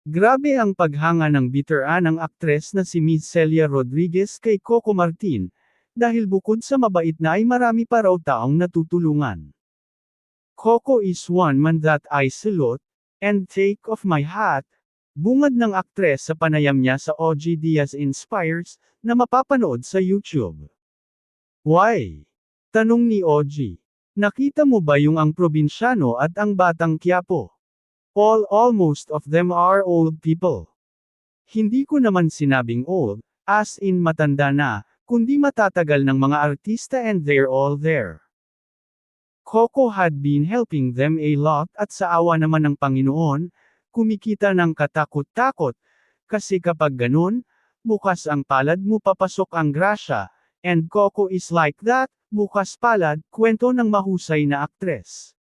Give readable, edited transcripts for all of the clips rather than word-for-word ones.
Grabe ang paghanga ng bitiranang aktres na si Miss Celia Rodriguez kay Coco Martin, dahil bukod sa mabait na ay marami pa raw taong natutulungan. Coco is one man that I salute, and take off my hat. Bungad ng aktres sa panayam niya sa OG Diaz Inspires, na mapapanood sa YouTube. Why? Tanong ni OG. Nakita mo ba yung ang probinsyano at ang batang Quiapo? Almost of them are old people. Hindi ko naman sinabing old, as in matanda na, kundi matatagal ng mga artista and they're all there. Coco had been helping them a lot at sa awa naman ng Panginoon, kumikita ng katakot-takot, kasi kapag ganun, bukas ang palad mo papasok ang grasya, and Coco is like that, bukas palad, kwento ng mahusay na aktres.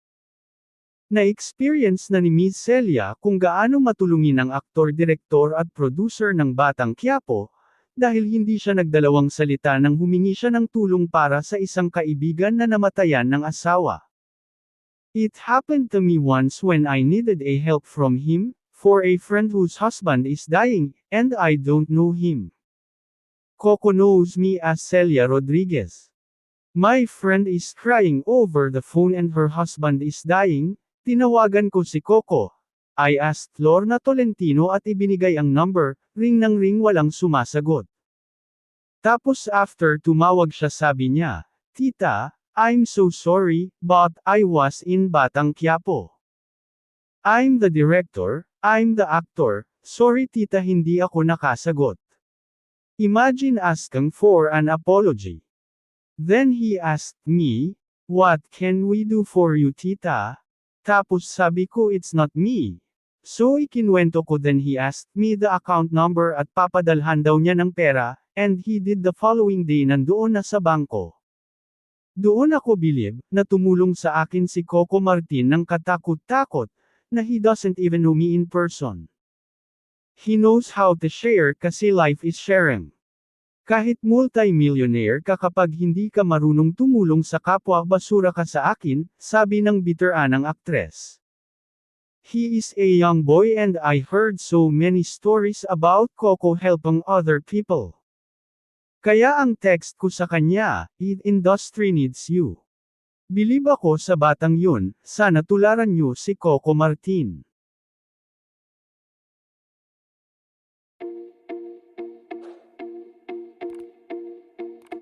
Na-experience na ni Miss Celia kung gaano matulungin ang aktor, direktor at producer ng Batang Quiapo, dahil hindi siya nagdalawang salita nang humingi siya ng tulong para sa isang kaibigan na namatayan ng asawa. It happened to me once when I needed a help from him, for a friend whose husband is dying, and I don't know him. Coco knows me as Celia Rodriguez. My friend is crying over the phone and her husband is dying. Tinawagan ko si Coco. I asked Lorna Tolentino at ibinigay ang number, ring ng ring walang sumasagot. Tapos after tumawag siya sabi niya, "Tita, I'm so sorry, but I was in Batang Quiapo. I'm the director, I'm the actor, sorry tita hindi ako nakasagot." Imagine asking for an apology. Then he asked me, "What can we do for you tita?" Tapos sabi ko it's not me. So ikinwento ko, then he asked me the account number at papadalhan daw niya ng pera, and he did the following day nandoon na sa bangko. Doon ako bilib, na tumulong sa akin si Coco Martin ng katakot-takot, na he doesn't even know me in person. He knows how to share kasi life is sharing. Kahit multi-millionaire ka kapag hindi ka marunong tumulong sa kapwa basura ka sa akin, sabi ng bitiranang aktres. He is a young boy and I heard so many stories about Coco helping other people. Kaya ang text ko sa kanya, industry needs you. Bilib ako sa batang yun, sana tularan niyo si Coco Martin.